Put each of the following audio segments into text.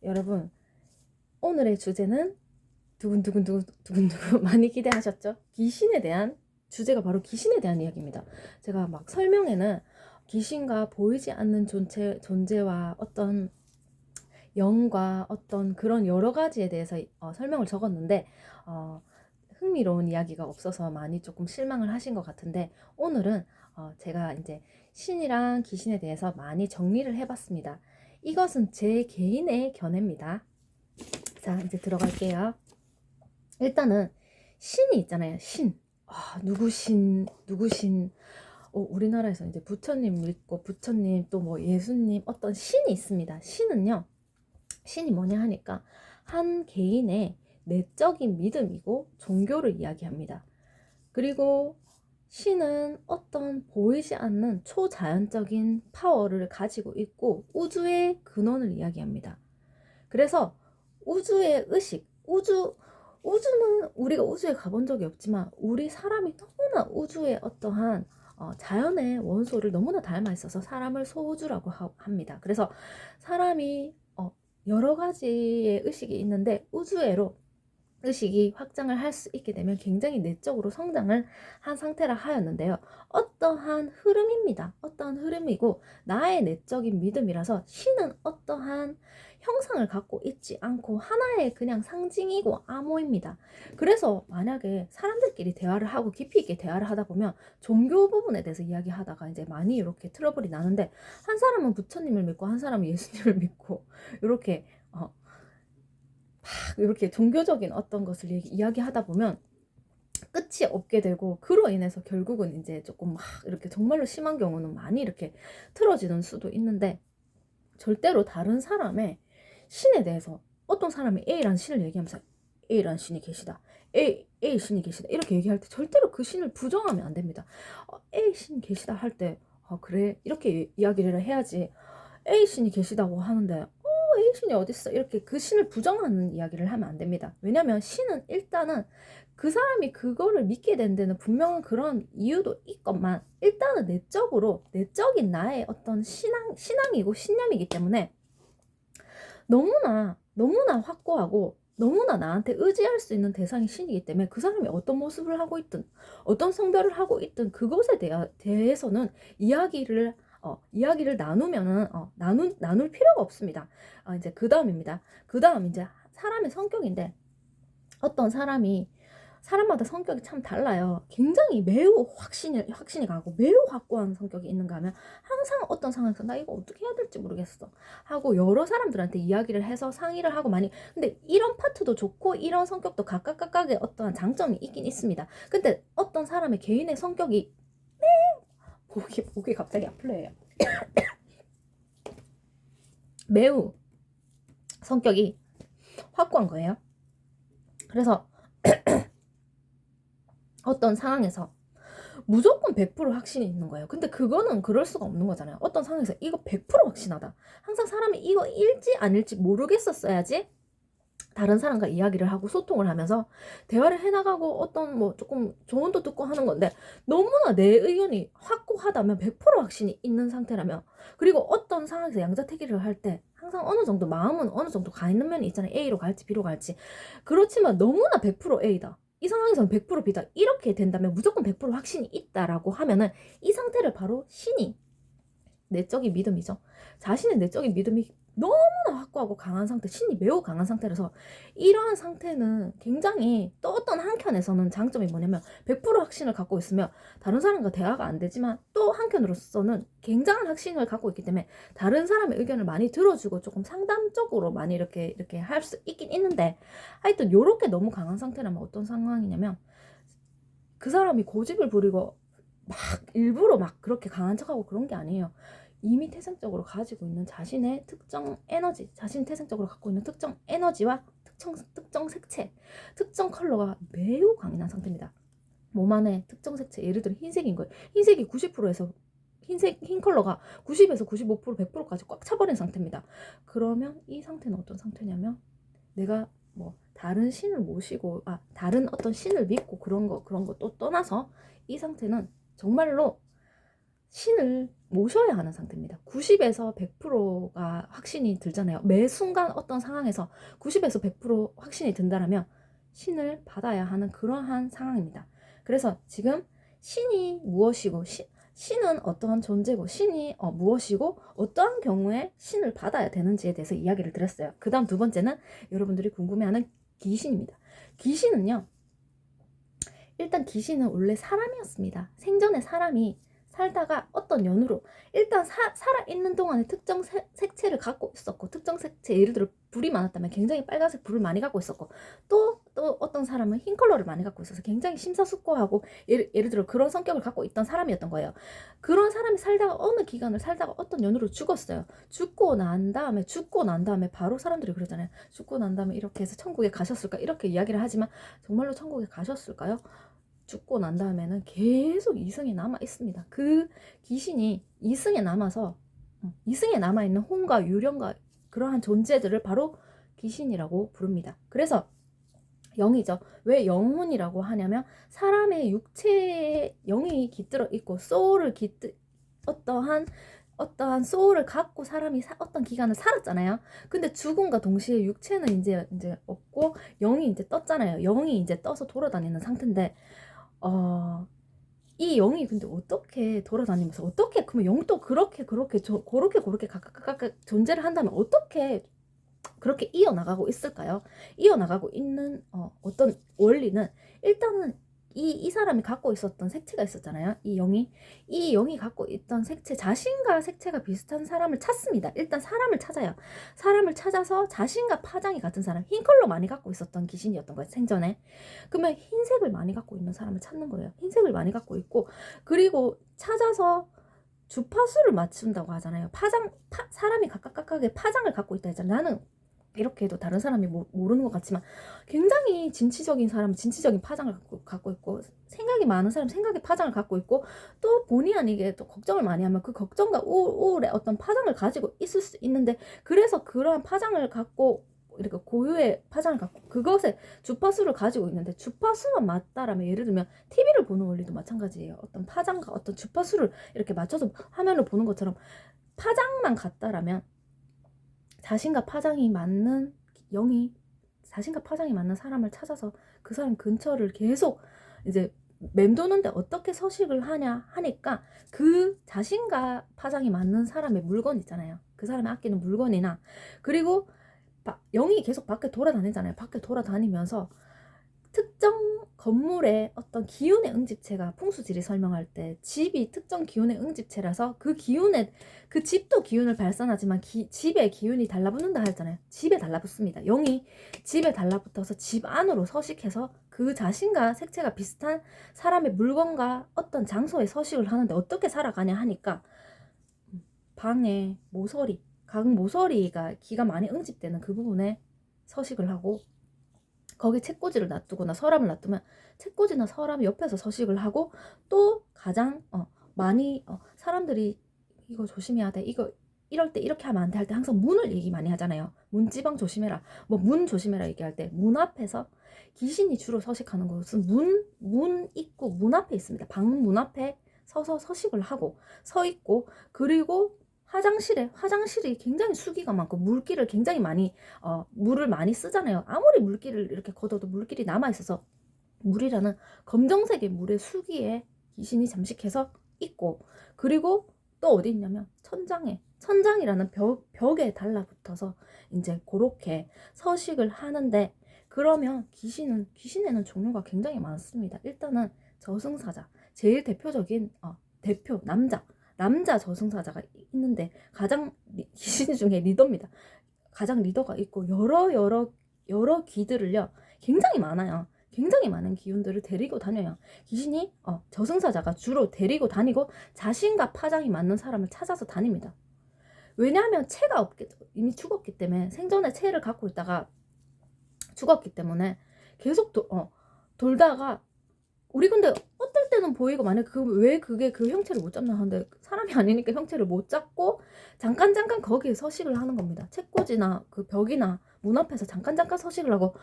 여러분, 오늘의 주제는 두근두근 많이 기대하셨죠? 귀신에 대한 주제가 바로 귀신에 대한 이야기입니다. 제가 막 설명에는 귀신과 보이지 않는 존재와 어떤 영과 어떤 그런 여러 가지에 대해서 설명을 적었는데 흥미로운 이야기가 없어서 많이 조금 실망을 하신 것 같은데, 오늘은 제가 이제 신이랑 귀신에 대해서 많이 정리를 해봤습니다. 이것은 제 개인의 견해입니다. 자, 이제 들어갈게요. 일단은 신이 있잖아요. 신. 누구 신, 누구 신. 우리나라에서 이제 부처님 믿고 부처님 또 뭐 예수님 어떤 신이 있습니다. 신이 뭐냐 하니까 한 개인의 내적인 믿음이고 종교를 이야기합니다. 그리고 신은 어떤 보이지 않는 초자연적인 파워를 가지고 있고 우주의 근원을 이야기합니다. 그래서 우주의 의식, 우주는 우리가 우주에 가본 적이 없지만 우리 사람이 너무나 우주의 어떠한 자연의 원소를 너무나 닮아 있어서 사람을 소우주라고 합니다. 그래서 사람이 여러 가지의 의식이 있는데 우주애로 의식이 확장을 할 수 있게 되면 굉장히 내적으로 성장을 한 상태라 하였는데요. 어떠한 흐름입니다. 어떠한 흐름이고 나의 내적인 믿음이라서 신은 어떠한 형상을 갖고 있지 않고 하나의 그냥 상징이고 암호입니다. 그래서 만약에 사람들끼리 대화를 하고 깊이 있게 대화를 하다 보면 종교 부분에 대해서 이야기하다가 이제 많이 이렇게 트러블이 나는데, 한 사람은 부처님을 믿고 한 사람은 예수님을 믿고 이렇게 이렇게 종교적인 어떤 것을 이야기하다 보면 끝이 없게 되고, 그로 인해서 결국은 이제 조금 막 이렇게 정말로 심한 경우는 많이 이렇게 틀어지는 수도 있는데, 절대로 다른 사람의 신에 대해서 어떤 사람이 A라는 신을 얘기하면서 A라는 신이 계시다, A 신이 계시다 이렇게 얘기할 때 절대로 그 신을 부정하면 안 됩니다. A 신 계시다 할 때 그래 이렇게 이야기를 해야지, A 신이 계시다고 하는데 A 신이 어딨어 이렇게 그 신을 부정하는 이야기를 하면 안 됩니다. 왜냐면 신은 일단은 그 사람이 그거를 믿게 된 데는 분명한 그런 이유도 있건만, 일단은 내적인 나의 어떤 신앙이고 신념이기 때문에 너무나 확고하고 너무나 나한테 의지할 수 있는 대상이 신이기 때문에 그 사람이 어떤 모습을 하고 있든 어떤 성별을 하고 있든 그것에 대해서는 이야기를 나누면은 나눌 필요가 없습니다. 이제 그 다음입니다. 그 다음 이제 사람의 성격인데, 어떤 사람마다 성격이 참 달라요. 굉장히 매우 확신이 강하고 매우 확고한 성격이 있는가 하면 항상 어떤 상황에서 나 이거 어떻게 해야 될지 모르겠어 하고 여러 사람들한테 이야기를 해서 상의를 하고 많이, 근데 이런 파트도 좋고 이런 성격도 각각의 어떠한 장점이 있긴 있습니다. 근데 어떤 사람의 개인의 성격이 목이 갑자기 아플래요. 매우 성격이 확고한 거예요. 그래서 어떤 상황에서 무조건 100% 확신이 있는 거예요. 근데 그거는 그럴 수가 없는 거잖아요. 어떤 상황에서 이거 100% 확신하다. 항상 사람이 이거 일지 아닐지 모르겠었어야지 다른 사람과 이야기를 하고 소통을 하면서 대화를 해나가고 어떤 뭐 조금 조언도 듣고 하는 건데, 너무나 내 의견이 확고하다면 100% 확신이 있는 상태라면, 그리고 어떤 상황에서 양자택일을 할 때 항상 어느 정도 마음은 어느 정도 가 있는 면이 있잖아요. A로 갈지 B로 갈지. 그렇지만 너무나 100% A다, 이 상황에서는 100% B다 이렇게 된다면, 무조건 100% 확신이 있다라고 하면은 이 상태를 바로 신이, 내적인 믿음이죠. 자신의 내적인 믿음이 너무나 확고하고 강한 상태, 신이 매우 강한 상태라서, 이러한 상태는 굉장히 또 어떤 한켠에서는 장점이 뭐냐면 100% 확신을 갖고 있으면 다른 사람과 대화가 안 되지만, 또 한켠으로서는 굉장한 확신을 갖고 있기 때문에 다른 사람의 의견을 많이 들어주고 조금 상담적으로 많이 이렇게 할 수 있긴 있는데, 하여튼 요렇게 너무 강한 상태라면 어떤 상황이냐면, 그 사람이 고집을 부리고 막 일부러 막 그렇게 강한 척하고 그런 게 아니에요. 이미 태생적으로 가지고 있는 자신의 특정 에너지, 자신 태생적으로 갖고 있는 특정 에너지와 특정 색채, 특정 컬러가 매우 강인한 상태입니다. 몸 안에 특정 색채, 예를 들어 흰색인 거예요. 흰색이 90%에서 흰 컬러가 90에서 95%, 100%까지 꽉 차버린 상태입니다. 그러면 이 상태는 어떤 상태냐면, 내가 뭐 다른 신을 모시고 다른 어떤 신을 믿고 그런 거 또 떠나서, 이 상태는 정말로 신을 모셔야 하는 상태입니다. 90에서 100%가 확신이 들잖아요. 매 순간 어떤 상황에서 90에서 100% 확신이 든다라면 신을 받아야 하는 그러한 상황입니다. 그래서 지금 신이 무엇이고 신은 어떠한 존재고 신이 무엇이고 어떠한 경우에 신을 받아야 되는지에 대해서 이야기를 드렸어요. 그 다음 두 번째는 여러분들이 궁금해하는 귀신입니다. 귀신은요, 일단 귀신은 원래 사람이었습니다. 생전에 사람이 살다가 어떤 연유로 일단 살아있는 동안에 특정 색채를 갖고 있었고, 특정 색채, 예를 들어 불이 많았다면 굉장히 빨간색 불을 많이 갖고 있었고, 또 어떤 사람은 흰 컬러를 많이 갖고 있어서 굉장히 심사숙고하고, 예를 들어 그런 성격을 갖고 있던 사람이었던 거예요. 그런 사람이 살다가 어느 기간을 살다가 어떤 연유로 죽었어요. 죽고 난 다음에 바로 사람들이 그러잖아요. 죽고 난 다음에 이렇게 해서 천국에 가셨을까, 이렇게 이야기를 하지만 정말로 천국에 가셨을까요? 죽고 난 다음에는 계속 이승에 남아 있습니다. 그 귀신이 이승에 남아서 이승에 남아있는 혼과 유령과 그러한 존재들을 바로 귀신이라고 부릅니다. 그래서 영이죠. 왜 영혼이라고 하냐면 사람의 육체에 영이 깃들어 있고 소울을 어떠한 소울을 갖고 사람이 어떤 기간을 살았잖아요. 근데 죽음과 동시에 육체는 이제 없고 영이 이제 떴잖아요. 영이 이제 떠서 돌아다니는 상태인데 이 영이 근데 어떻게 돌아다니면서 어떻게 그러면 영도 그렇게 각각 존재를 한다면 어떻게 그렇게 이어나가고 있을까요? 이어나가고 있는 어떤 원리는 일단은 이 사람이 갖고 있었던 색채가 있었잖아요. 이 영이 갖고 있던 색채, 자신과 색채가 비슷한 사람을 찾습니다. 일단 사람을 찾아요. 사람을 찾아서 자신과 파장이 같은 사람, 흰 컬러 많이 갖고 있었던 귀신이었던 거예요, 생전에. 그러면 흰색을 많이 갖고 있는 사람을 찾는 거예요. 흰색을 많이 갖고 있고, 그리고 찾아서 주파수를 맞춘다고 하잖아요. 사람이 각각의 파장을 갖고 있다 했잖아요. 나는 이렇게 해도 다른 사람이 모르는 것 같지만 굉장히 진취적인 사람은 진취적인 파장을 갖고 있고, 생각이 많은 사람은 생각의 파장을 갖고 있고, 또 본의 아니게 또 걱정을 많이 하면 그 걱정과 우울의 어떤 파장을 가지고 있을 수 있는데, 그래서 그러한 파장을 갖고 이렇게 고유의 파장을 갖고 그것에 주파수를 가지고 있는데, 주파수만 맞다라면 예를 들면 TV를 보는 원리도 마찬가지예요. 어떤 파장과 어떤 주파수를 이렇게 맞춰서 화면을 보는 것처럼 파장만 같다라면 자신과 파장이 맞는 사람을 찾아서 그 사람 근처를 계속 이제 맴도는데 어떻게 서식을 하니까 그 자신과 파장이 맞는 사람의 물건 있잖아요. 그 사람이 아끼는 물건이나, 그리고 영이 계속 밖에 돌아다니잖아요. 밖에 돌아다니면서 특정 건물의 어떤 기운의 응집체가, 풍수지리 설명할 때 집이 특정 기운의 응집체라서 그 집도 기운을 발산하지만 집에 기운이 달라붙는다 하잖아요. 집에 달라붙습니다. 영이 집에 달라붙어서 집 안으로 서식해서 그 자신과 색채가 비슷한 사람의 물건과 어떤 장소에 서식을 하는데 어떻게 살아가냐 하니까 방에 각 모서리가 기가 많이 응집되는 그 부분에 서식을 하고, 거기 책꽂이를 놔두거나 서랍을 놔두면 책꽂이나 서랍 옆에서 서식을 하고, 또 가장 많이 사람들이 이거 조심해야 돼, 이거 이럴 때 이렇게 하면 안 돼 할 때 항상 문을 얘기 많이 하잖아요. 문지방 조심해라, 뭐 문 조심해라 얘기할 때 문 앞에서 귀신이 주로 서식하는 곳은 문 입구 문 앞에 있습니다. 방 문 앞에 서서 서식을 하고 서 있고, 그리고 화장실이 굉장히 수기가 많고 물기를 굉장히 많이 물을 많이 쓰잖아요. 아무리 물기를 이렇게 걷어도 물길이 남아 있어서 물이라는 검정색의 물의 수기에 귀신이 잠식해서 있고, 그리고 또 어디 있냐면 천장이라는 벽에 달라붙어서 이제 그렇게 서식을 하는데, 그러면 귀신에는 종류가 굉장히 많습니다. 일단은 저승사자, 제일 대표적인 남자 저승사자가 있는데 귀신 중에 리더입니다. 가장 리더가 있고 여러 귀들을요, 굉장히 많아요. 굉장히 많은 기운들을 데리고 다녀요. 귀신이 저승사자가 주로 데리고 다니고 자신과 파장이 맞는 사람을 찾아서 다닙니다. 왜냐하면 이미 죽었기 때문에, 생전에 체를 갖고 있다가 죽었기 때문에 계속 돌다가, 우리 근데 어떨 때는 보이고, 만약 왜 그게 그 형체를 못 잡나 하는데, 사람이 아니니까 형체를 못 잡고 잠깐 거기에 서식을 하는 겁니다. 책꽂이나 그 벽이나 문 앞에서 잠깐 서식을 하고,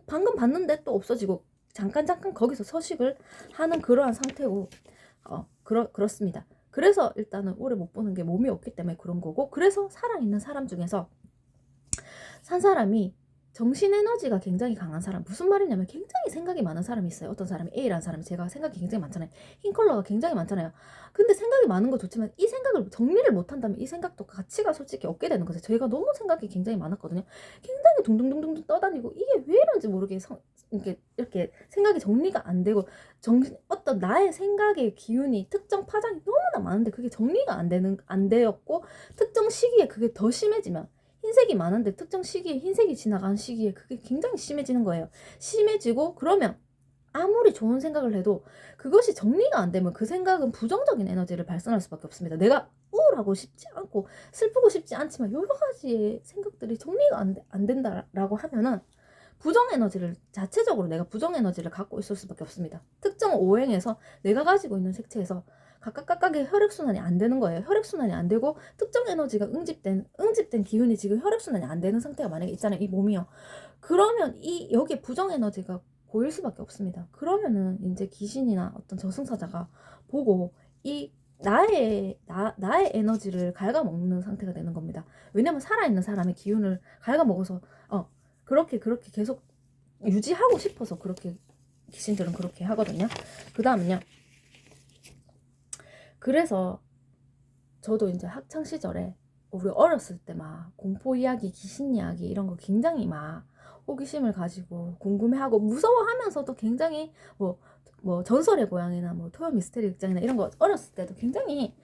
방금 봤는데 또 없어지고 잠깐 거기서 서식을 하는 그러한 상태고, 그렇습니다. 그래서 일단은 오래 못 보는 게 몸이 없기 때문에 그런 거고, 그래서 살아있는 사람 중에서 산 사람이 정신 에너지가 굉장히 강한 사람, 무슨 말이냐면 굉장히 생각이 많은 사람이 있어요. 어떤 사람이 A라는 사람이, 제가 생각이 굉장히 많잖아요. 흰 컬러가 굉장히 많잖아요. 근데 생각이 많은 거 좋지만 이 생각을 정리를 못한다면 이 생각도 가치가 솔직히 없게 되는 거죠. 저희가 너무 생각이 굉장히 많았거든요. 굉장히 둥둥둥둥 떠다니고 이게 왜 이런지 모르게 이렇게 생각이 정리가 안 되고, 어떤 나의 생각의 기운이 특정 파장이 너무나 많은데 그게 정리가 안 되었고, 특정 시기에 그게 더 심해지면, 흰색이 많은데 특정 시기에 흰색이 지나간 시기에 그게 굉장히 심해지는 거예요. 심해지고, 그러면 아무리 좋은 생각을 해도 그것이 정리가 안 되면 그 생각은 부정적인 에너지를 발산할 수밖에 없습니다. 내가 우울하고 싶지 않고 슬프고 싶지 않지만 여러 가지의 생각들이 정리가 안 된다라고 하면은 부정 에너지를, 자체적으로 내가 부정 에너지를 갖고 있을 수밖에 없습니다. 특정 오행에서 내가 가지고 있는 색채에서 각각의 혈액순환이 안 되는 거예요. 혈액순환이 안 되고 특정 에너지가 응집된 기운이 지금 혈액순환이 안 되는 상태가 만약에 있잖아요. 이 몸이요. 그러면 여기에 부정 에너지가 보일 수밖에 없습니다. 그러면은 이제 귀신이나 어떤 저승사자가 보고 이 나의 에너지를 갉아먹는 상태가 되는 겁니다. 왜냐면 살아있는 사람의 기운을 갉아먹어서 그렇게 계속 유지하고 싶어서 그렇게 귀신들은 그렇게 하거든요. 그 다음은요. 그래서 저도 이제 학창 시절에 우리 어렸을 때 막 공포 이야기, 귀신 이야기 이런 거 굉장히 막 호기심을 가지고 궁금해하고 무서워하면서도 굉장히 뭐 전설의 고향이나 뭐 토요 미스테리 극장이나 이런 거 어렸을 때도 굉장히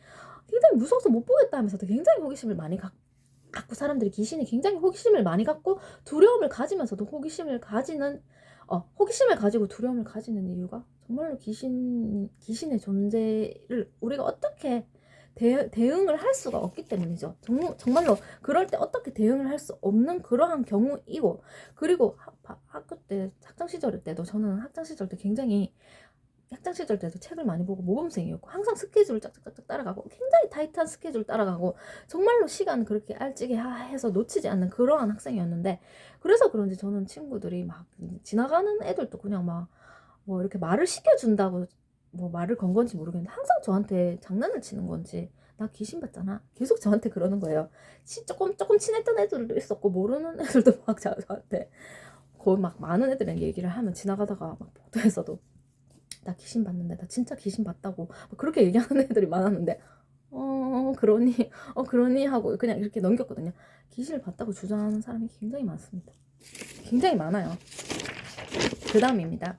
무서워서 못 보겠다 하면서도 굉장히 호기심을 많이 갖고, 사람들이 귀신이 굉장히 호기심을 많이 갖고 두려움을 가지면서도 호기심을 가지고 두려움을 가지는 이유가 정말로 귀신의 존재를 우리가 어떻게 대응을 할 수가 없기 때문이죠. 정말로 그럴 때 어떻게 대응을 할 수 없는 그러한 경우이고, 그리고 학교 때 학창 시절 때도 저는 학창 시절 때도 책을 많이 보고 모범생이었고, 항상 스케줄을 짝짝짝 따라가고, 굉장히 타이트한 스케줄 따라가고, 정말로 시간 그렇게 알찌게 해서 놓치지 않는 그러한 학생이었는데, 그래서 그런지 저는 친구들이 막 지나가는 애들도 그냥 막 뭐 이렇게 말을 시켜준다고 뭐 말을 건 건지 모르겠는데 항상 저한테 장난을 치는 건지, 나 귀신 봤잖아, 계속 저한테 그러는 거예요. 조금 친했던 애들도 있었고 모르는 애들도 막 저한테 거의 막 많은 애들이랑 얘기를 하면, 지나가다가 막 복도에서도 나 귀신 봤는데, 나 진짜 귀신 봤다고 그렇게 얘기하는 애들이 많았는데, 그러니 하고 그냥 이렇게 넘겼거든요. 귀신을 봤다고 주장하는 사람이 굉장히 많습니다. 굉장히 많아요. 그 다음입니다.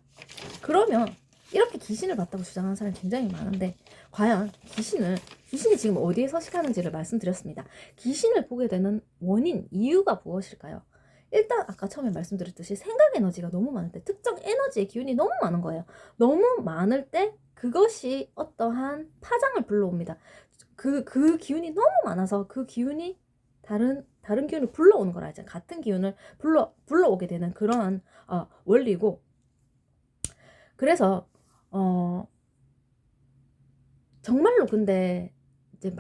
그러면 이렇게 귀신을 봤다고 주장하는 사람이 굉장히 많은데, 과연 귀신이 지금 어디에 서식하는지를 말씀드렸습니다. 귀신을 보게 되는 원인, 이유가 무엇일까요? 일단 아까 처음에 말씀드렸듯이 생각 에너지가 너무 많을 때, 특정 에너지의 기운이 너무 많은 거예요. 너무 많을 때 그것이 어떠한 파장을 불러옵니다. 그 기운이 너무 많아서 그 기운이 다른 기운을 불러오는 거라 하죠. 같은 기운을 불러오게 되는 그러한 원리고, 그래서 정말로 근데 이제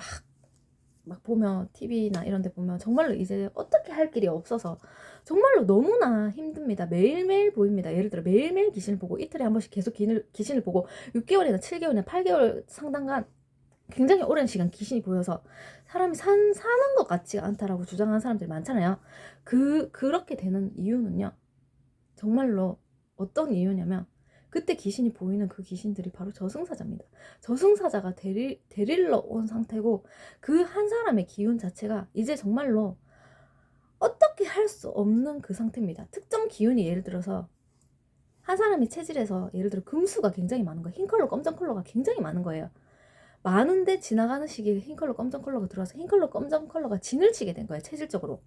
막 보면 TV나 이런 데 보면 정말로 이제 어떻게 할 길이 없어서 정말로 너무나 힘듭니다. 매일매일 보입니다. 예를 들어 매일매일 귀신을 보고 이틀에 한 번씩 계속 귀신을 보고 6개월이나 7개월이나 8개월 상당간 굉장히 오랜 시간 귀신이 보여서 사람이 사는 것 같지가 않다라고 주장하는 사람들이 많잖아요. 그렇게 되는 이유는요, 정말로 어떤 이유냐면, 그때 귀신이 보이는 그 귀신들이 바로 저승사자입니다. 저승사자가 데리러 온 상태고, 그 한 사람의 기운 자체가 이제 정말로 어떻게 할 수 없는 그 상태입니다. 특정 기운이, 예를 들어서 한 사람이 체질에서 예를 들어 금수가 굉장히 많은 거예요. 흰 컬러, 검정 컬러가 굉장히 많은 거예요. 많은데 지나가는 시기에 흰 컬러, 검정 컬러가 들어와서 흰 컬러, 검정 컬러가 진을 치게 된 거예요. 체질적으로.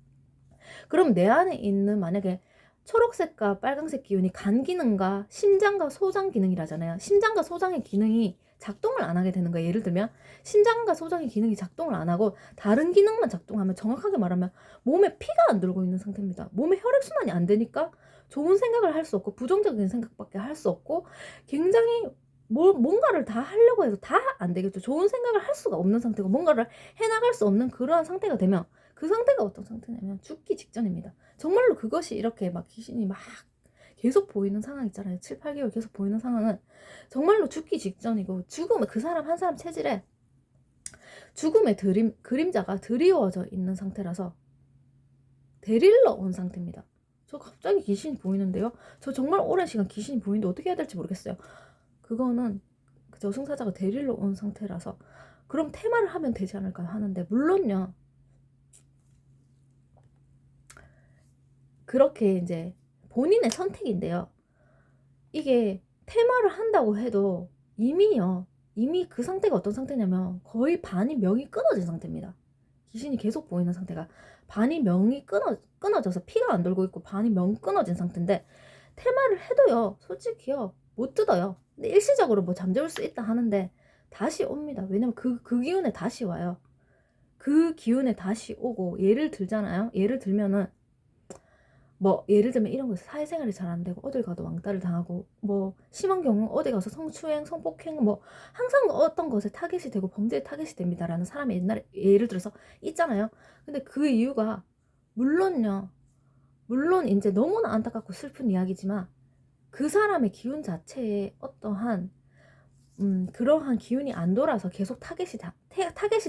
그럼 내 안에 있는, 만약에 초록색과 빨간색 기운이 간 기능과 심장과 소장 기능이라잖아요. 심장과 소장의 기능이 작동을 안 하게 되는 거예요. 예를 들면 심장과 소장의 기능이 작동을 안 하고 다른 기능만 작동하면, 정확하게 말하면 몸에 피가 안 들고 있는 상태입니다. 몸에 혈액순환이 안 되니까 좋은 생각을 할 수 없고 부정적인 생각밖에 할 수 없고, 굉장히 뭔가를 다 하려고 해도 다 안 되겠죠. 좋은 생각을 할 수가 없는 상태고 뭔가를 해나갈 수 없는 그러한 상태가 되면, 그 상태가 어떤 상태냐면 죽기 직전입니다. 정말로 그것이 이렇게 막 귀신이 막 계속 보이는 상황 있잖아요. 7, 8개월 계속 보이는 상황은 정말로 죽기 직전이고 죽음의 그 사람 한 사람 체질에 죽음의 그림자가 드리워져 있는 상태라서 데릴러 온 상태입니다. 저 갑자기 귀신이 보이는데요. 저 정말 오랜 시간 귀신이 보이는데 어떻게 해야 될지 모르겠어요. 그거는 저승사자가 데리러 온 상태라서 그럼 테마를 하면 되지 않을까 하는데 물론요. 그렇게 이제 본인의 선택인데요. 이게 테마를 한다고 해도 이미 그 상태가 어떤 상태냐면 거의 반이 명이 끊어진 상태입니다. 귀신이 계속 보이는 상태가 반이 명이 끊어져서 피가 안 돌고 있고 반이 명 끊어진 상태인데 테마를 해도요 솔직히요 못 뜯어요. 근데 일시적으로 뭐 잠재울 수 있다 하는데 다시 옵니다. 왜냐면 그 기운에 다시 와요. 그 기운에 다시 오고 예를 들잖아요. 예를 들면은 뭐 예를 들면 이런 거에서 사회생활이 잘 안 되고 어딜 가도 왕따를 당하고 뭐 심한 경우 어디 가서 성추행, 성폭행 뭐 항상 어떤 것에 타겟이 되고 범죄에 타겟이 됩니다라는 사람이 옛날에 예를 들어서 있잖아요. 근데 그 이유가 물론 이제 너무나 안타깝고 슬픈 이야기지만 그 사람의 기운 자체에 어떠한 그러한 기운이 안 돌아서 계속 타겟이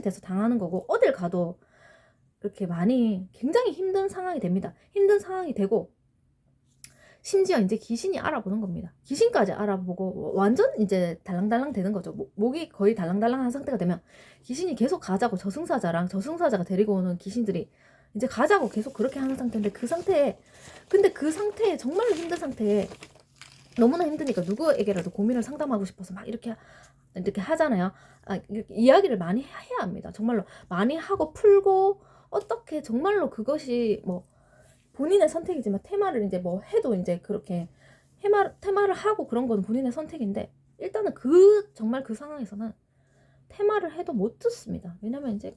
돼서 당하는 거고 어딜 가도 그렇게 많이 굉장히 힘든 상황이 됩니다. 힘든 상황이 되고 심지어 이제 귀신이 알아보는 겁니다. 귀신까지 알아보고 완전 이제 달랑달랑 되는 거죠. 목이 거의 달랑달랑한 상태가 되면 귀신이 계속 가자고 저승사자가 데리고 오는 귀신들이 이제 가자고 계속 그렇게 하는 상태인데 근데 그 상태에 정말로 힘든 상태에 너무나 힘드니까 누구에게라도 고민을 상담하고 싶어서 막 이렇게 하잖아요. 이야기를 많이 해야 합니다. 정말로 많이 하고 풀고 어떻게 정말로 그것이 뭐 본인의 선택이지만 테마를 이제 뭐 해도 이제 그렇게 테마를 하고 그런 건 본인의 선택인데 일단은 정말 그 상황에서는 테마를 해도 못 듣습니다. 왜냐면 이제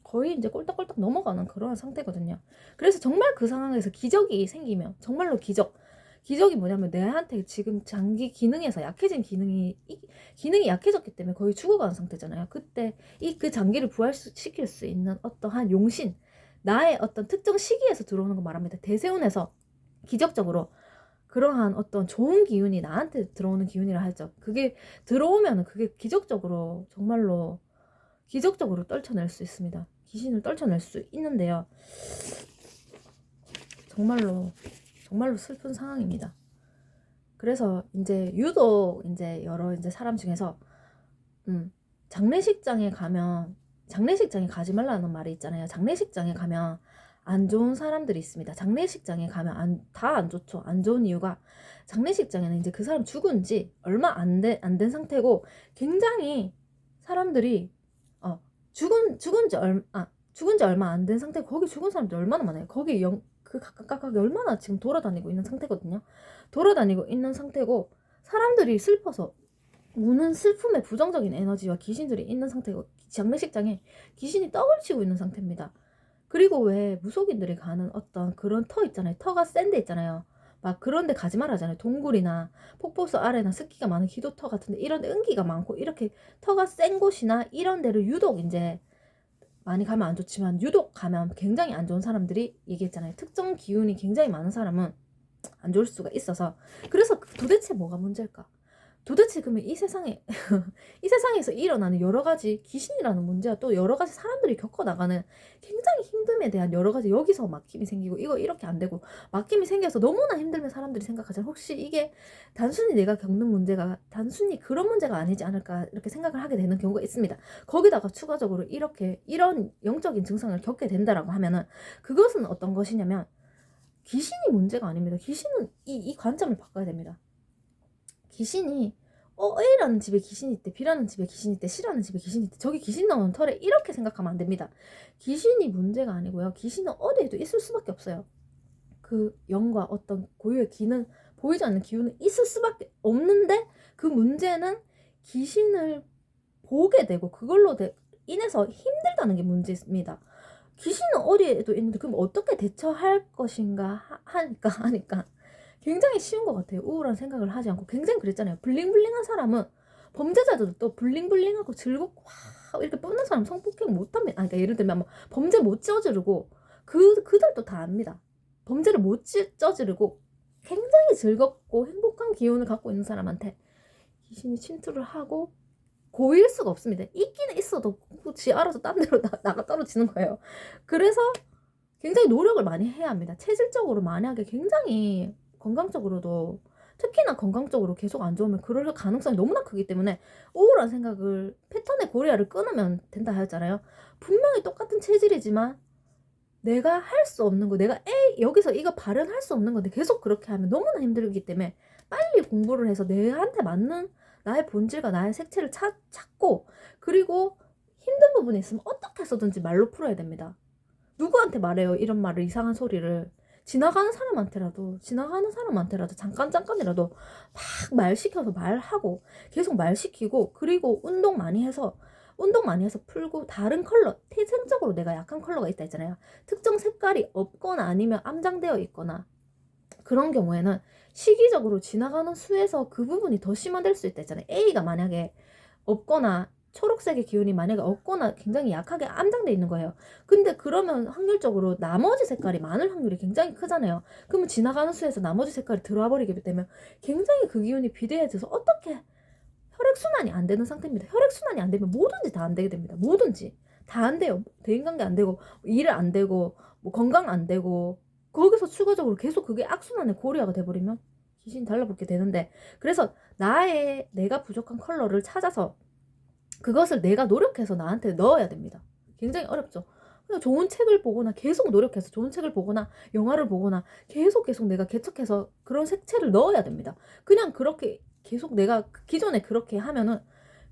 거의 이제 꼴딱꼴딱 넘어가는 그런 상태거든요. 그래서 정말 그 상황에서 기적이 생기면 정말로 기적이 뭐냐면 내한테 지금 장기 기능에서 약해진 기능이 약해졌기 때문에 거의 죽어가는 상태잖아요. 그때 그 장기를 부활시킬 수 있는 어떠한 용신 나의 어떤 특정 시기에서 들어오는 거 말합니다. 대세운에서 기적적으로 그러한 어떤 좋은 기운이 나한테 들어오는 기운이라 하죠. 그게 들어오면 그게 기적적으로 정말로 기적적으로 떨쳐낼 수 있습니다. 귀신을 떨쳐낼 수 있는데요. 정말로 슬픈 상황입니다. 그래서 이제 유독 이제 여러 이제 사람 중에서 장례식장에 가지 말라는 말이 있잖아요. 장례식장에 가면 안 좋은 사람들이 있습니다. 장례식장에 가면 다 안 좋죠. 안 좋은 이유가 장례식장에는 이제 그 사람 죽은 지 얼마 안 된 상태고 굉장히 사람들이 죽은 지 얼마 안 된 상태 거기 죽은 사람들이 얼마나 많아요. 거기 각각이 얼마나 지금 돌아다니고 있는 상태거든요. 돌아다니고 있는 상태고 사람들이 슬퍼서 우는 슬픔의 부정적인 에너지와 귀신들이 있는 상태고 장례식장에 귀신이 떡을 치고 있는 상태입니다. 그리고 왜 무속인들이 가는 어떤 그런 터 있잖아요. 터가 센 데 있잖아요. 막 그런 데 가지 말라잖아요. 동굴이나 폭포수 아래나 습기가 많은 기도터 같은데 이런 데 은기가 많고 이렇게 터가 센 곳이나 이런 데를 유독 이제 많이 가면 안 좋지만 유독 가면 굉장히 안 좋은 사람들이 얘기했잖아요. 특정 기운이 굉장히 많은 사람은 안 좋을 수가 있어서 그래서 도대체 뭐가 문제일까? 도대체 그러면 이 세상에서 일어나는 여러 가지 귀신이라는 문제와 또 여러 가지 사람들이 겪어나가는 굉장히 힘듦에 대한 여러 가지 여기서 막힘이 생기고 이거 이렇게 안 되고 막힘이 생겨서 너무나 힘들면 사람들이 생각하잖아요. 혹시 이게 단순히 내가 겪는 문제가 단순히 그런 문제가 아니지 않을까 이렇게 생각을 하게 되는 경우가 있습니다. 거기다가 추가적으로 이런 영적인 증상을 겪게 된다라고 하면은 그것은 어떤 것이냐면 귀신이 문제가 아닙니다. 귀신은 이 관점을 바꿔야 됩니다. 귀신이 A라는 집에 귀신이 있대, B라는 집에 귀신이 있대, C라는 집에 귀신이 있대, 저기 귀신 나오는 털에 이렇게 생각하면 안 됩니다. 귀신이 문제가 아니고요. 귀신은 어디에도 있을 수밖에 없어요. 그 영과 어떤 고유의 기능, 보이지 않는 기운은 있을 수밖에 없는데 그 문제는 귀신을 보게 되고 그걸로 인해서 힘들다는 게 문제입니다. 귀신은 어디에도 있는데 그럼 어떻게 대처할 것인가 하니까 굉장히 쉬운 것 같아요. 우울한 생각을 하지 않고 굉장히 그랬잖아요. 블링블링한 사람은 범죄자들도 또 블링블링하고 즐겁고 와 이렇게 뿜는 사람 성폭행 못합니다. 그러니까 예를 들면 뭐 범죄 못 저지르고 그들도 다 압니다. 범죄를 못 저지르고 굉장히 즐겁고 행복한 기운을 갖고 있는 사람한테 귀신이 침투를 하고 고일 수가 없습니다. 있기는 있어도 지 알아서 딴 데로 나가 떨어지는 거예요. 그래서 굉장히 노력을 많이 해야 합니다. 체질적으로 만약에 굉장히 건강적으로도 특히나 건강적으로 계속 안 좋으면 그럴 가능성이 너무나 크기 때문에 우울한 생각을 패턴의 고리를 끊으면 된다 하였잖아요. 분명히 똑같은 체질이지만 내가 할 수 없는 거, 내가 여기서 이거 발현할 수 없는 건데 계속 그렇게 하면 너무나 힘들기 때문에 빨리 공부를 해서 내한테 맞는 나의 본질과 나의 색채를 찾고, 그리고 힘든 부분이 있으면 어떻게 해서든지 말로 풀어야 됩니다. 누구한테 말해요? 이런 말을, 이상한 소리를. 지나가는 사람한테라도 잠깐이라도 막 말 시켜서 말하고 계속 말 시키고, 그리고 운동 많이 해서 풀고, 다른 컬러, 태생적으로 내가 약한 컬러가 있다 했잖아요. 특정 색깔이 없거나 아니면 암장되어 있거나 그런 경우에는 시기적으로 지나가는 수에서 그 부분이 더 심화될 수 있다 했잖아요. A가 만약에 없거나 초록색의 기운이 만약에 없거나 굉장히 약하게 암장돼 있는 거예요. 근데 그러면 확률적으로 나머지 색깔이 많을 확률이 굉장히 크잖아요. 그러면 지나가는 수에서 나머지 색깔이 들어와 버리게 되면 굉장히 그 기운이 비대해져서 어떻게 혈액순환이 안 되는 상태입니다. 혈액순환이 안 되면 뭐든지 다 안 되게 됩니다. 뭐든지 다 안 돼요. 대인관계 안 되고, 일 안 되고, 뭐 건강 안 되고, 거기서 추가적으로 계속 그게 악순환의 고리가 돼버리면 귀신이 달라붙게 되는데, 그래서 내가 부족한 컬러를 찾아서 그것을 내가 노력해서 나한테 넣어야 됩니다. 굉장히 어렵죠. 그냥 좋은 책을 보거나 계속 노력해서 좋은 책을 보거나 영화를 보거나 계속 내가 개척해서 그런 색채를 넣어야 됩니다. 그냥 그렇게 계속 내가 기존에 그렇게 하면은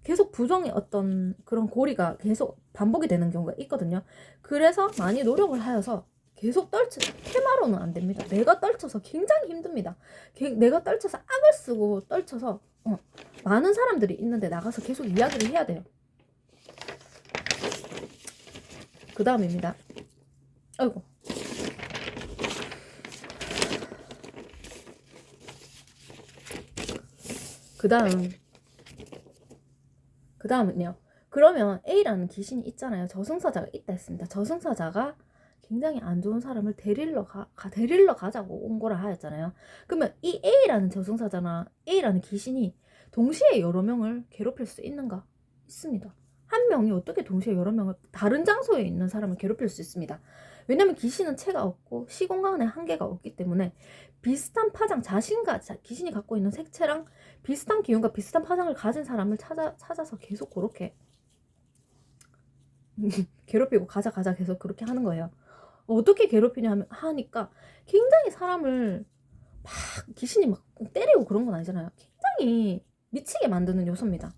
계속 부정의 어떤 그런 고리가 계속 반복이 되는 경우가 있거든요. 그래서 많이 노력을 하여서 계속 테마로는 안 됩니다. 내가 떨쳐서 굉장히 힘듭니다. 내가 떨쳐서 악을 쓰고 떨쳐서 많은 사람들이 있는데 나가서 계속 이야기를 해야 돼요. 그 다음입니다. 아이고. 그 다음은요. 그러면 A라는 귀신이 있잖아요. 저승사자가 있다 했습니다. 저승사자가 굉장히 안 좋은 사람을 데리러 가자고 온 거라 하였잖아요. 그러면 이 A라는 저승사자나 A라는 귀신이 동시에 여러 명을 괴롭힐 수 있는가? 있습니다. 한 명이 어떻게 동시에 여러 명을, 다른 장소에 있는 사람을 괴롭힐 수 있습니다. 왜냐면 귀신은 체가 없고 시공간의 한계가 없기 때문에 비슷한 파장, 귀신이 갖고 있는 색채랑 비슷한 기운과 비슷한 파장을 가진 사람을 찾아서 계속 그렇게 괴롭히고 가자 계속 그렇게 하는 거예요. 어떻게 괴롭히냐 하니까 굉장히 사람을 막 귀신이 막 때리고 그런 건 아니잖아요. 굉장히 미치게 만드는 요소입니다.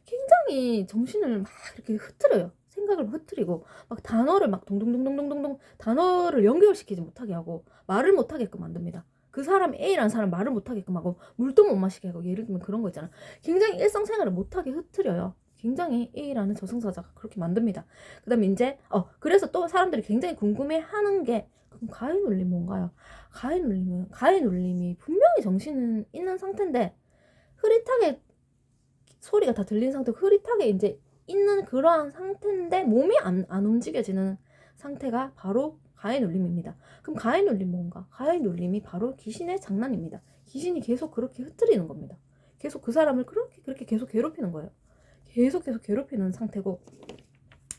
굉장히 정신을 막 이렇게 흐트려요. 생각을 흐트리고 막 단어를 막 동동동동동동 단어를 연결시키지 못하게 하고 말을 못하게끔 만듭니다. 그 사람 A라는 사람 말을 못하게끔 하고 물도 못 마시게 하고, 예를 들면 그런 거 있잖아. 굉장히 일상생활을 못하게 흐트려요. 굉장히 A라는 저승사자가 그렇게 만듭니다. 그 다음에 이제 그래서 또 사람들이 굉장히 궁금해하는 게, 그럼 가해 눌림 뭔가요? 가해 눌림이 분명히 정신은 있는 상태인데 흐릿하게 소리가 다 들린 상태고 흐릿하게 이제 있는 그러한 상태인데 몸이 안 움직여지는 상태가 바로 가해 눌림입니다. 그럼 가해 눌림 뭔가? 가해 눌림이 바로 귀신의 장난입니다. 귀신이 계속 그렇게 흐트리는 겁니다. 계속 그 사람을 그렇게 계속 괴롭히는 거예요. 계속 괴롭히는 상태고,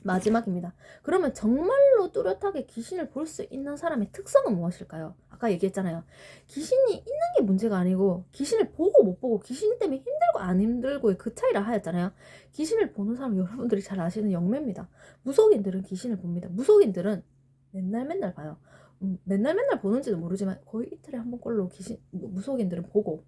마지막입니다. 그러면 정말로 뚜렷하게 귀신을 볼 수 있는 사람의 특성은 무엇일까요? 아까 얘기했잖아요. 귀신이 있는 게 문제가 아니고 귀신을 보고 못 보고, 귀신 때문에 힘들고 안 힘들고의 그 차이라 하였잖아요. 귀신을 보는 사람, 여러분들이 잘 아시는 영매입니다. 무속인들은 귀신을 봅니다. 무속인들은 맨날 봐요. 맨날 보는지도 모르지만 거의 이틀에 한 번꼴로 무속인들은 보고,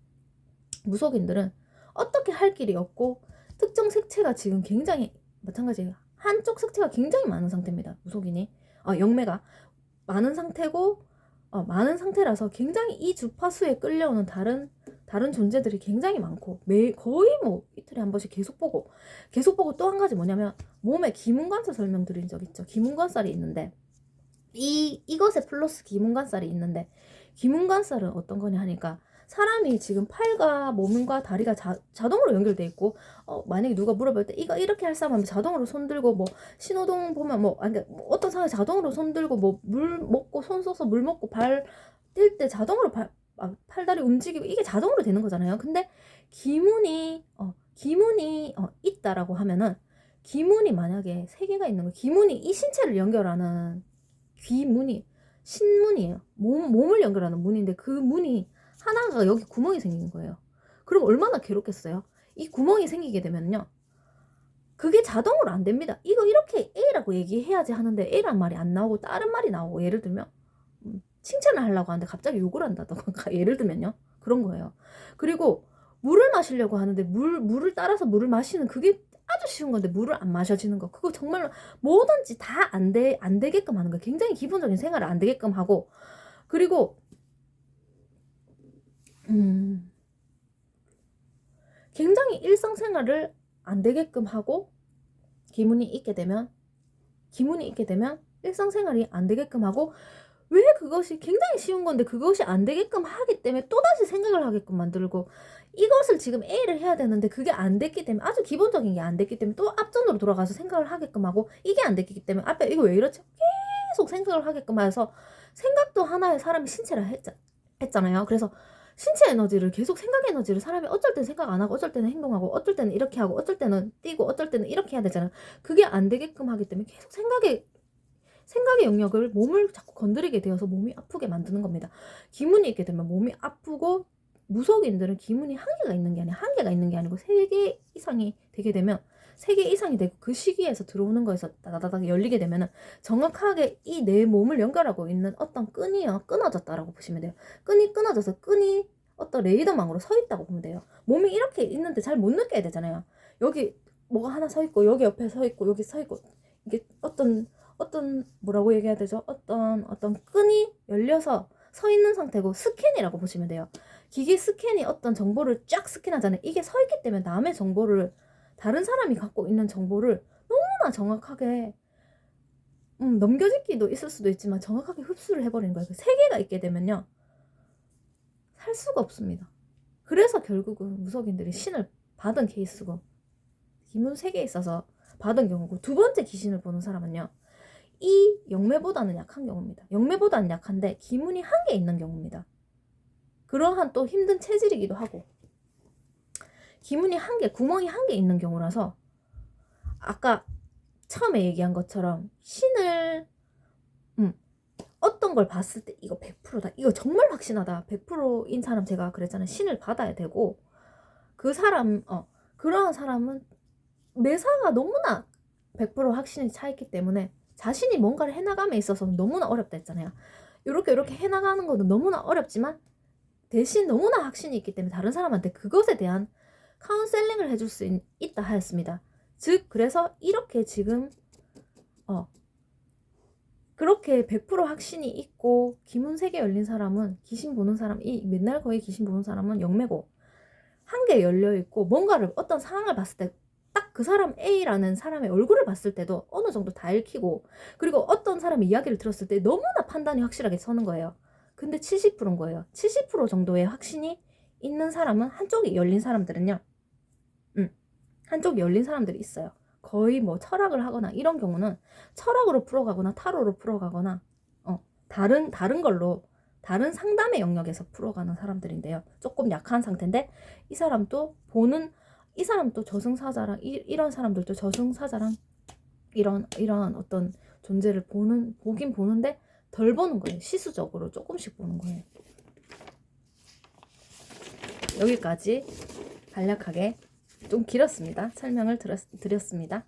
무속인들은 어떻게 할 길이 없고 특정 색채가 지금 굉장히 마찬가지예요. 한쪽 색채가 굉장히 많은 상태입니다. 무속인이 영매가 많은 상태고, 많은 상태라서 굉장히 이 주파수에 끌려오는 다른 존재들이 굉장히 많고, 거의 뭐 이틀에 한 번씩 계속 보고 또 한 가지 뭐냐면, 몸에 기문관살 설명드린 적 있죠. 기문관살이 있는데 이것에 플러스 기문관살이 있는데, 기문관살은 어떤 거냐 하니까, 사람이 지금 팔과 몸과 다리가 자동으로 연결돼 있고, 만약에 누가 물어볼 때 이거 이렇게 할 사람 하면 자동으로 손 들고, 뭐 신호등 보면 뭐 어떤 상황에 자동으로 손 들고, 뭐 물 먹고 손 써서 물 먹고 발 뛸 때 자동으로 막 팔다리 움직이고 이게 자동으로 되는 거잖아요. 근데 기문이 있다라고 하면은 기문이 만약에 3개가 있는 거, 기문이 이 신체를 연결하는 귀문이 신문이에요. 몸을 연결하는 문인데 그 문이 하나가 여기 구멍이 생기는 거예요. 그럼 얼마나 괴롭겠어요? 이 구멍이 생기게 되면요. 그게 자동으로 안 됩니다. 이거 이렇게 A라고 얘기해야지 하는데 A란 말이 안 나오고 다른 말이 나오고, 예를 들면 칭찬을 하려고 하는데 갑자기 욕을 한다던가 예를 들면요. 그런 거예요. 그리고 물을 마시려고 하는데 물을 따라서 물을 마시는 그게 아주 쉬운 건데 물을 안 마셔지는 거, 그거 정말로 뭐든지 다 안 되게끔 하는 거, 굉장히 기본적인 생활을 안 되게끔 하고, 그리고 굉장히 일상생활을 안 되게끔 하고, 기문이 있게 되면 일상생활이 안 되게끔 하고, 왜 그것이 굉장히 쉬운 건데 그것이 안 되게끔 하기 때문에 또다시 생각을 하게끔 만들고, 이것을 지금 A를 해야 되는데 그게 안 됐기 때문에, 아주 기본적인 게 안 됐기 때문에 또 앞전으로 돌아가서 생각을 하게끔 하고, 이게 안 됐기 때문에 앞에 이거 왜 이렇지? 계속 생각을 하게끔 해서, 생각도 하나의 사람의 신체라 했잖아요. 그래서 신체 에너지를, 계속 생각 에너지를 사람이 어쩔 때는 생각 안 하고 어쩔 때는 행동하고 어쩔 때는 이렇게 하고 어쩔 때는 뛰고 어쩔 때는 이렇게 해야 되잖아요. 그게 안 되게끔 하기 때문에 계속 생각의 영역을, 몸을 자꾸 건드리게 되어서 몸이 아프게 만드는 겁니다. 기문이 있게 되면 몸이 아프고, 무속인들은 기문이 한 개가 있는 게 아니고 3개 이상이 되게 되면, 3개 이상이 되고 그 시기에서 들어오는 거에서 다다다닥 열리게 되면은 정확하게 이 내 몸을 연결하고 있는 어떤 끈이요, 끊어졌다라고 보시면 돼요. 끈이 끊어져서 끈이 어떤 레이더망으로 서 있다고 보면 돼요. 몸이 이렇게 있는데 잘 못 느껴야 되잖아요. 여기 뭐가 하나 서 있고 여기 옆에 서 있고 여기 서 있고, 이게 어떤 뭐라고 얘기해야 되죠? 어떤 끈이 열려서 서 있는 상태고, 스캔이라고 보시면 돼요. 기계 스캔이 어떤 정보를 쫙 스캔하잖아요. 이게 서 있기 때문에 남의 정보를, 다른 사람이 갖고 있는 정보를 너무나 정확하게 넘겨짓기도 있을 수도 있지만 정확하게 흡수를 해버리는 거예요. 3개가 있게 되면요, 살 수가 없습니다. 그래서 결국은 무속인들이 신을 받은 케이스고, 기문 3개 있어서 받은 경우고, 두 번째 귀신을 보는 사람은요, 이 영매보다는 약한 경우입니다. 영매보다는 약한데 기문이 1개 있는 경우입니다. 그러한 또 힘든 체질이기도 하고, 기문이 1개, 구멍이 1개 있는 경우라서, 아까 처음에 얘기한 것처럼 신을 어떤 걸 봤을 때 이거 100%다, 이거 정말 확신하다, 100%인 사람, 제가 그랬잖아요. 신을 받아야 되고, 그 사람 그러한 사람은 매사가 너무나 100% 확신이 차 있기 때문에 자신이 뭔가를 해나감에 있어서 너무나 어렵다 했잖아요. 이렇게 해나가는 것도 너무나 어렵지만 대신 너무나 확신이 있기 때문에 다른 사람한테 그것에 대한 카운셀링을 해줄 수 있다 하였습니다. 즉, 그래서 이렇게 지금 그렇게 100% 확신이 있고 기문 3개 열린 사람은, 귀신 보는 사람, 이 맨날 거의 귀신 보는 사람은 영매고 1개 열려있고, 뭔가를 어떤 상황을 봤을 때 딱 그 사람 A라는 사람의 얼굴을 봤을 때도 어느 정도 다 읽히고, 그리고 어떤 사람의 이야기를 들었을 때 너무나 판단이 확실하게 서는 거예요. 근데 70%인 거예요. 70% 정도의 확신이 있는 사람은, 한쪽이 열린 사람들은요, 한쪽이 열린 사람들이 있어요. 거의 뭐 철학을 하거나 이런 경우는 철학으로 풀어가거나 타로로 풀어가거나 다른 걸로, 다른 상담의 영역에서 풀어가는 사람들인데요. 조금 약한 상태인데, 이 사람도 저승사자랑, 이런 사람들도 저승사자랑 이런 어떤 존재를 보긴 보는데 덜 보는 거예요. 시수적으로 조금씩 보는 거예요. 여기까지 간략하게 좀 길었습니다. 설명을 드렸습니다.